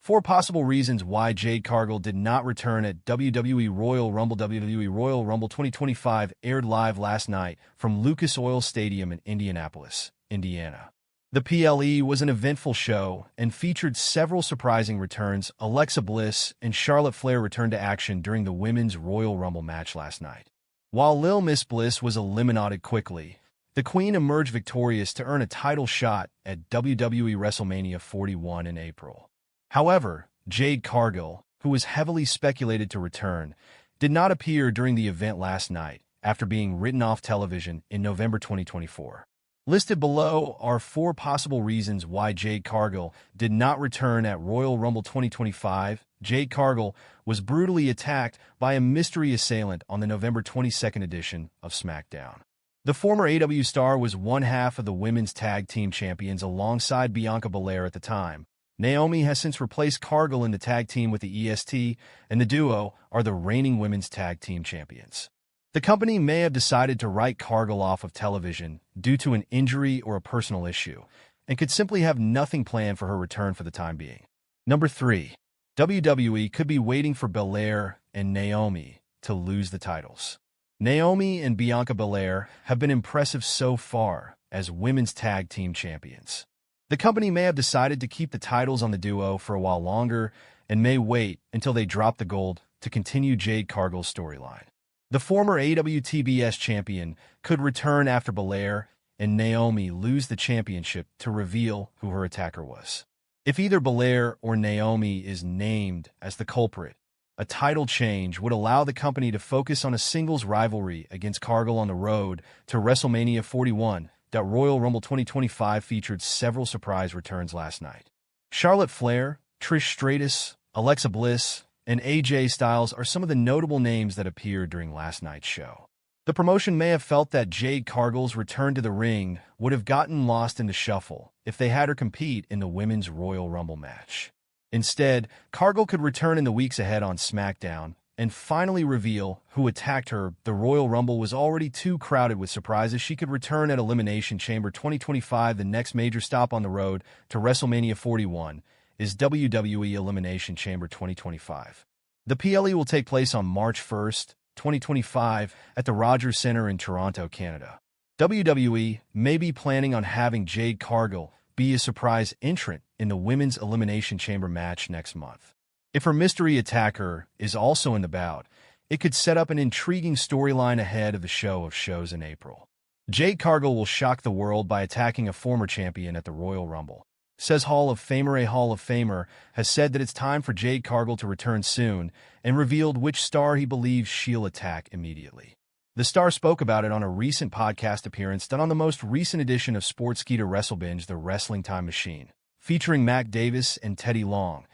4 possible reasons why Jade Cargill did not return at WWE Royal Rumble. WWE Royal Rumble 2025 aired live last night from Lucas Oil Stadium in Indianapolis, Indiana. The PLE was an eventful show and featured several surprising returns. Alexa Bliss and Charlotte Flair returned to action during the Women's Royal Rumble match last night. While Lil Miss Bliss was eliminated quickly, the Queen emerged victorious to earn a title shot at WWE WrestleMania 41 in April. However, Jade Cargill, who was heavily speculated to return, did not appear during the event last night after being written off television in November 2024. Listed below are 4 possible reasons why Jade Cargill did not return at Royal Rumble 2025. Jade Cargill was brutally attacked by a mystery assailant on the November 22nd edition of SmackDown. The former AW star was one half of the Women's Tag Team Champions alongside Bianca Belair at the time. Naomi has since replaced Cargill in the tag team with the EST, and the duo are the reigning Women's Tag Team Champions. The company may have decided to write Cargill off of television due to an injury or a personal issue, and could simply have nothing planned for her return for the time being. Number 3. WWE could be waiting for Belair and Naomi to lose the titles. Naomi and Bianca Belair have been impressive so far as Women's Tag Team Champions. The company may have decided to keep the titles on the duo for a while longer and may wait until they drop the gold to continue Jade Cargill's storyline. The former AWTBS champion could return after Belair and Naomi lose the championship to reveal who her attacker was. If either Belair or Naomi is named as the culprit, a title change would allow the company to focus on a singles rivalry against Cargill on the road to WrestleMania 41. Royal Rumble 2025 featured several surprise returns last night. Charlotte Flair, Trish Stratus, Alexa Bliss, and AJ Styles are some of the notable names that appeared during last night's show. The promotion may have felt that Jade Cargill's return to the ring would have gotten lost in the shuffle if they had her compete in the Women's Royal Rumble match. Instead, Cargill could return in the weeks ahead on SmackDown and finally reveal who attacked her. The Royal Rumble was already too crowded with surprises. She could return at Elimination Chamber 2025. The next major stop on the road to WrestleMania 41 is WWE Elimination Chamber 2025. The PLE will take place on March 1st, 2025 at the Rogers Centre in Toronto, Canada. WWE may be planning on having Jade Cargill be a surprise entrant in the Women's Elimination Chamber match next month. If her mystery attacker is also in the bout, it could set up an intriguing storyline ahead of the show of shows in April. Jade Cargill will shock the world by attacking a former champion at the Royal Rumble. Says Hall of Famer. A Hall of Famer has said that it's time for Jade Cargill to return soon and revealed which star he believes she'll attack immediately. The star spoke about it on a recent podcast appearance done on the most recent edition of Sportskeeda WrestleBinge, The Wrestling Time Machine, featuring Mac Davis and Teddy Long.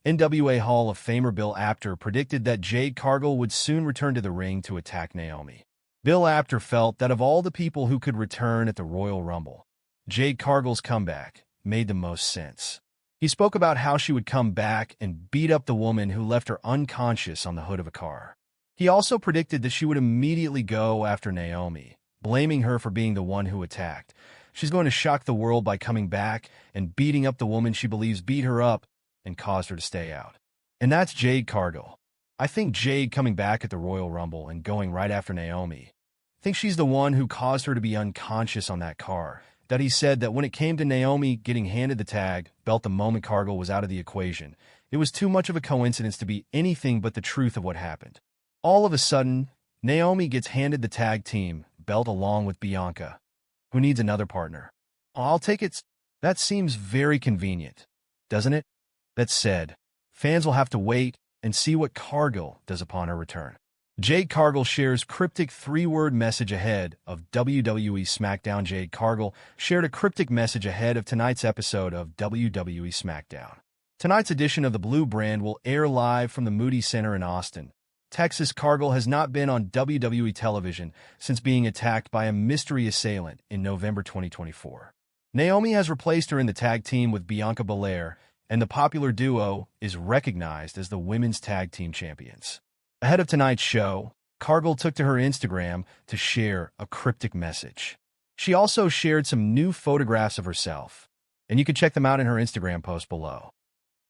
NWA Hall of Famer Bill Apter predicted that Jade Cargill would soon return to the ring to attack Naomi. Bill Apter felt that of all the people who could return at the Royal Rumble, Jade Cargill's comeback made the most sense. He spoke about how she would come back and beat up the woman who left her unconscious on the hood of a car. He also predicted that she would immediately go after Naomi, blaming her for being the one who attacked. She's going to shock the world by coming back and beating up the woman she believes beat her up and caused her to stay out. And that's Jade Cargill. I think Jade coming back at the Royal Rumble and going right after Naomi. I think she's the one who caused her to be unconscious on that car. That he said that when it came to Naomi getting handed the tag belt the moment Cargill was out of the equation, it was too much of a coincidence to be anything but the truth of what happened. All of a sudden, Naomi gets handed the tag team belt along with Bianca, who needs another partner. I'll take it. That seems very convenient, doesn't it? That said, fans will have to wait and see what Cargill does upon her return. Jade Cargill shares cryptic 3-word message ahead of WWE SmackDown. Jade Cargill shared a cryptic message ahead of tonight's episode of WWE SmackDown. Tonight's edition of the Blue Brand will air live from the Moody Center in Austin, Texas. Cargill has not been on WWE television since being attacked by a mystery assailant in November 2024. Naomi has replaced her in the tag team with Bianca Belair, and the popular duo is recognized as the Women's Tag Team Champions. Ahead of tonight's show, Cargill took to her Instagram to share a cryptic message. She also shared some new photographs of herself, and you can check them out in her Instagram post below.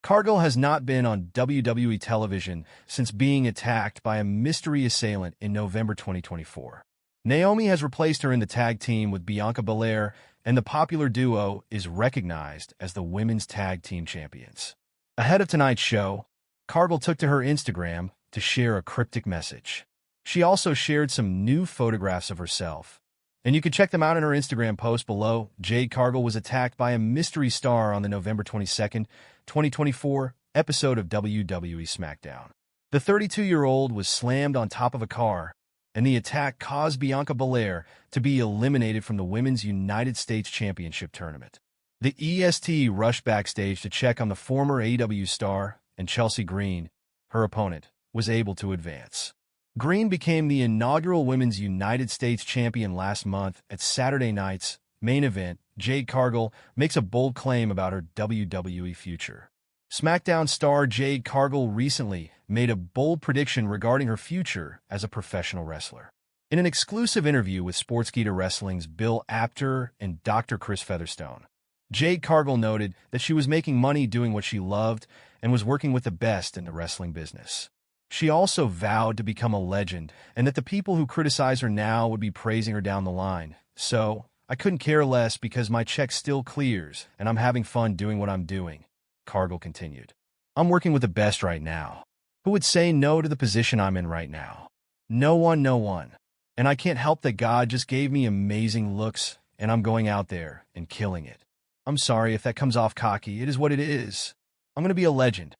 Cargill has not been on WWE television since being attacked by a mystery assailant in November 2024. Naomi has replaced her in the tag team with Bianca Belair, and the popular duo is recognized as the Women's Tag Team Champions. Ahead of tonight's show, Cargill took to her Instagram to share a cryptic message. She also shared some new photographs of herself, and you can check them out in her Instagram post below. Jade Cargill was attacked by a mystery star on the November 22nd, 2024 episode of WWE SmackDown. The 32-year-old was slammed on top of a car, and the attack caused Bianca Belair to be eliminated from the Women's United States Championship tournament. The EST rushed backstage to check on the former AEW star, and Chelsea Green, her opponent, was able to advance. Green became the inaugural Women's United States Champion last month at Saturday night's main event. Jade Cargill makes a bold claim about her WWE future. SmackDown star Jade Cargill recently made a bold prediction regarding her future as a professional wrestler. In an exclusive interview with Sportskeeda Wrestling's Bill Apter and Dr. Chris Featherstone, Jade Cargill noted that she was making money doing what she loved and was working with the best in the wrestling business. She also vowed to become a legend and that the people who criticize her now would be praising her down the line. "So, I couldn't care less because my check still clears and I'm having fun doing what I'm doing," Cargill continued. "I'm working with the best right now. Who would say no to the position I'm in right now? No one. And I can't help that God just gave me amazing looks and I'm going out there and killing it. I'm sorry if that comes off cocky. It is what it is. I'm going to be a legend.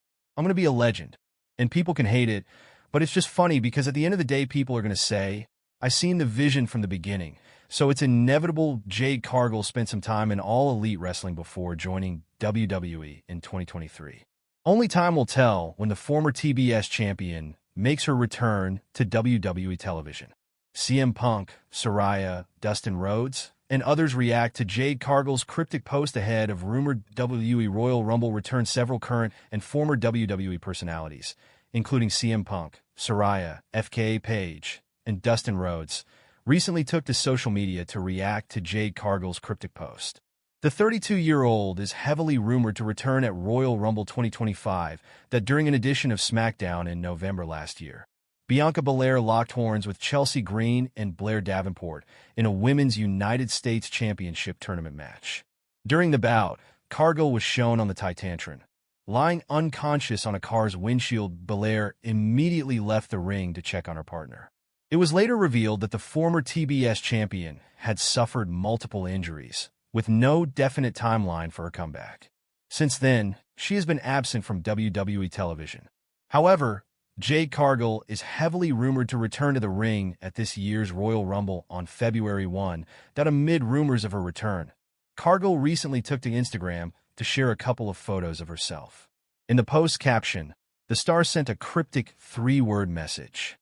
And people can hate it, but it's just funny because at the end of the day, people are going to say, I seen the vision from the beginning. So it's inevitable. Jade Cargill spent some time in All Elite Wrestling before joining WWE in 2023. Only time will tell when the former TBS champion makes her return to WWE television. CM Punk, Saraya, Dustin Rhodes, and others react to Jade Cargill's cryptic post ahead of rumored WWE Royal Rumble return. Several current and former WWE personalities, including CM Punk, Saraya, FKA Page, and Dustin Rhodes, recently took to social media to react to Jade Cargill's cryptic post. The 32-year-old is heavily rumored to return at Royal Rumble 2025, that during an edition of SmackDown in November last year. Bianca Belair locked horns with Chelsea Green and Blair Davenport in a Women's United States Championship tournament match. During the bout, Cargill was shown on the Titantron, lying unconscious on a car's windshield. Belair immediately left the ring to check on her partner. It was later revealed that the former TBS champion had suffered multiple injuries, with no definite timeline for her comeback. Since then, she has been absent from WWE television. However, Jade Cargill is heavily rumored to return to the ring at this year's Royal Rumble on February 1, that amid rumors of her return, Cargill recently took to Instagram to share a couple of photos of herself. In the post caption, the star sent a cryptic 3-word message.